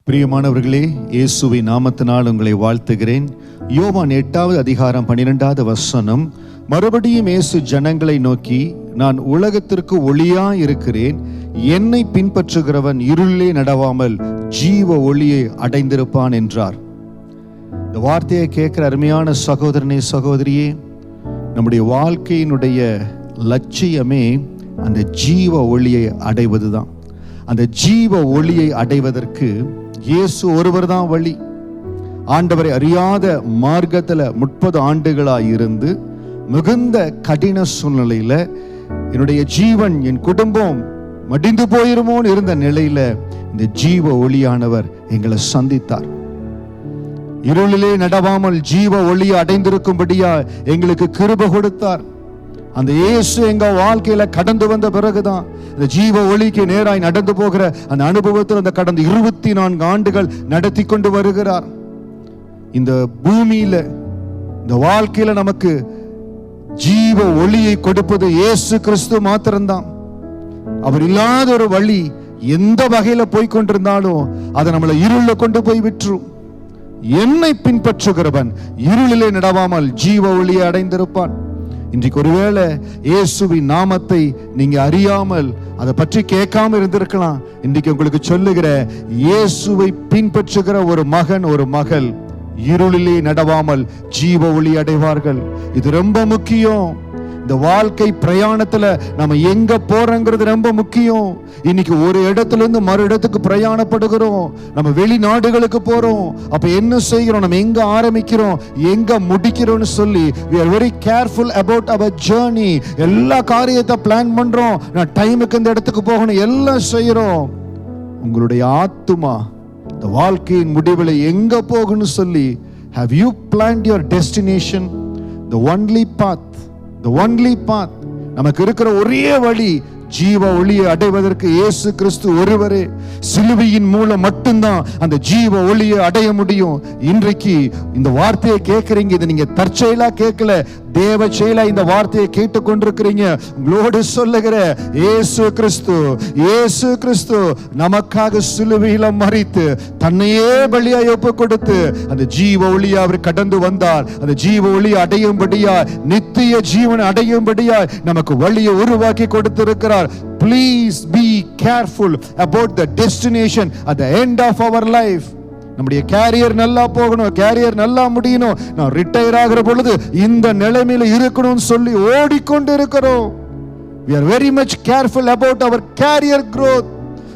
பிரியமானவர்களே, இயேசுவின் நாமத்தினால் உங்களை வாழ்த்துகிறேன். யோவான் 8வது அதிகாரம் 12வது வசனம். மறுபடியும் இயேசு ஜனங்களை நோக்கி, நான் உலகத்திற்கு ஒளியாய் இருக்கிறேன். என்னை பின்பற்றுகிறவன் இருளிலே நடவாமல் ஜீவ ஒளியை அடைந்திருப்பான் என்றார். இந்த வார்த்தையை கேட்கிற அருமையான சகோதரனே, சகோதரியே, நம்முடைய வாழ்க்கையினுடைய லட்சியமே அந்த ஜீவ ஒளியை அடைவதுதான். அந்த ஜீவ ஒளியை அடைவதற்கு இயேசு ஒருவர் தான் வழி. ஆண்டவரை அறியாத மார்க்கத்தில் 30 ஆண்டுகளாக இருந்து மிகுந்த கடின சூழ்நிலையில என்னுடைய ஜீவன், என் குடும்பம் மடிந்து போயிருமோன்னு இருந்த நிலையில இந்த ஜீவ ஒளியானவர் எங்களை சந்தித்தார். இருளிலே நடவாமல் ஜீவ ஒளியை அடைந்திருக்கும்படியா எங்களுக்கு கிருபை கொடுத்தார். அந்த இயேசு எங்க வாழ்க்கையில கடந்து வந்த பிறகுதான் இந்த ஜீவ ஒளிக்கு நேராய் நடந்து போகிற அந்த அனுபவத்தில் அந்த கடந்த 24 ஆண்டுகள் நடத்தி கொண்டு வருகிறார். இந்த பூமியில, இந்த வாழ்க்கையில நமக்கு ஜீவ ஒளியை கொடுப்பது இயேசு கிறிஸ்து மாத்திரம்தான். அவர் இல்லாத ஒரு வழி எந்த வகையில போய் கொண்டிருந்தாலும் அதை நம்மளை இருள கொண்டு போய் விட்டுரும். என்னை பின்பற்றுகிறவன் இருளிலே நடவாமல் ஜீவ ஒளியை அடைந்திருப்பான். இன்றைக்கு ஒருவேளை இயேசுவின் நாமத்தை நீங்க அறியாமல் அதை பற்றி கேட்காம இருந்திருக்கலாம். இன்றைக்கு உங்களுக்கு சொல்லுகிற, இயேசுவை பின்பற்றுகிற ஒரு மகன், ஒரு மகள் இருளிலே நடவாமல் ஜீவ ஒளி அடைவார்கள். இது ரொம்ப முக்கியம். இந்த வாழ்க்கை பிரயாணத்துல நம்ம எங்க போறோங்கிறது ரொம்ப முக்கியம். இன்னைக்கு ஒரு இடத்துல இருந்து மறு இடத்துக்கு பிரயாணப்படுகிறோம். நம்ம வெளிநாடுகளுக்கு போறோம். அப்ப என்ன செய்கிறோம்? நம்ம எங்க ஆரம்பிக்கிறோம், எங்க முடிக்கிறோம்னு சொல்லி we are very careful about our journey. எல்லா காரியத்தை பிளான் பண்றோம். நான் டைமுக்கு இந்த இடத்துக்கு போகணும், எல்லாம் செய்யறோம். உங்களுடைய ஆத்துமா இந்த வாழ்க்கையின் முடிவில் எங்க போகணும்னு சொல்லி, have you planned your destination? The only path, the only path, நமக்கு இருக்கிற ஒரே வழி ஜீவ ஒளியை அடைவதற்கு இயேசு கிறிஸ்து ஒருவரே. சிலுவையின் மூலம் மட்டும்தான் அந்த ஜீவ ஒளியை அடைய முடியும். இன்றைக்கு இந்த வார்த்தையை கேட்கிறீங்க, இதை நீங்க தற்செயலா கேட்கல, தேவ செயலா இந்த வார்த்தையை கேட்டு கொண்டிருக்கிறீங்க. உங்களோடு சொல்லுகிற, இயேசு கிறிஸ்து, இயேசு கிறிஸ்து நமக்காக சிலுவையில மரித்து தன்னையே பலியாய் ஒப்பு கொடுத்து அந்த ஜீவ ஒளியை அவர் கடந்து வந்தார். அந்த ஜீவ ஒளி அடையும்படியா, நித்திய ஜீவன் அடையும்படியா நமக்கு வழியை உருவாக்கி கொடுத்திருக்கிறார். Please be careful about the destination at the end of our life. நம்முடைய கேரியர் நல்லா போகணும், கேரியர் நல்லா முடியணும், நான் ரிட்டையர் ஆகிற பொழுது இந்த நிலைமையில இருக்கணும்னு சொல்லி ஓடிக்கொண்டு இருக்கிறோம். We are very much careful about our career growth.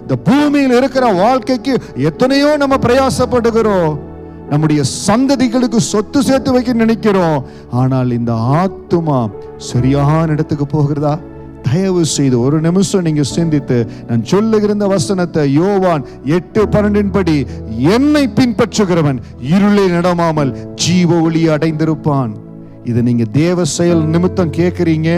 இந்த பூமியில் இருக்கிற வாழ்க்கைக்கு எத்தனையோ நம்ம பிரயாசப்படுகிறோம். நம்முடைய சந்ததிகளுக்கு சொத்து சேர்த்து வைக்க நினைக்கிறோம். ஆனால் இந்த ஆத்துமா சரியான இடத்துக்கு போகிறதா? தயவு செய்து ஒரு நிமிஷம் நீங்க சிந்தித்து, நான் சொல்லுகிற இந்த வசனத்தை யோவான் 8:12 படி, என்னை பின்பற்றுகிறவன் இருளை நடமாமல் ஜீவ ஒளி அடைந்திருப்பான். இதை நீங்க தேவ செயல் நிமித்தம் கேட்கிறீங்க.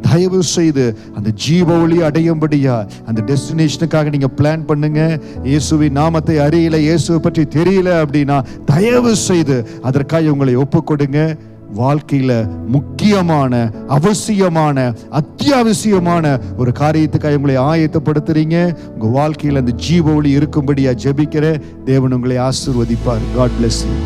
தயவு செய்து அந்த ஜீவ ஒளி அடையும்படியா அந்த டெஸ்டினேஷனுக்காக நீங்க பிளான் பண்ணுங்க. இயேசுவின் நாமத்தை அறியல, இயேசுவை பற்றி தெரியல அப்படின்னா தயவு செய்து அதற்காக உங்களை ஒப்புக்கொடுங்க. வாழ்க்கையில முக்கியமான, அவசியமான, அத்தியாவசியமான ஒரு காரியத்துக்காக உங்களை ஆயத்தப்படுத்துறீங்க. உங்க வாழ்க்கையில அந்த ஜீவ ஒளி இருக்கும்படியா ஜெபிக்கிற தேவன் உங்களை ஆசீர்வதிப்பார். God bless you.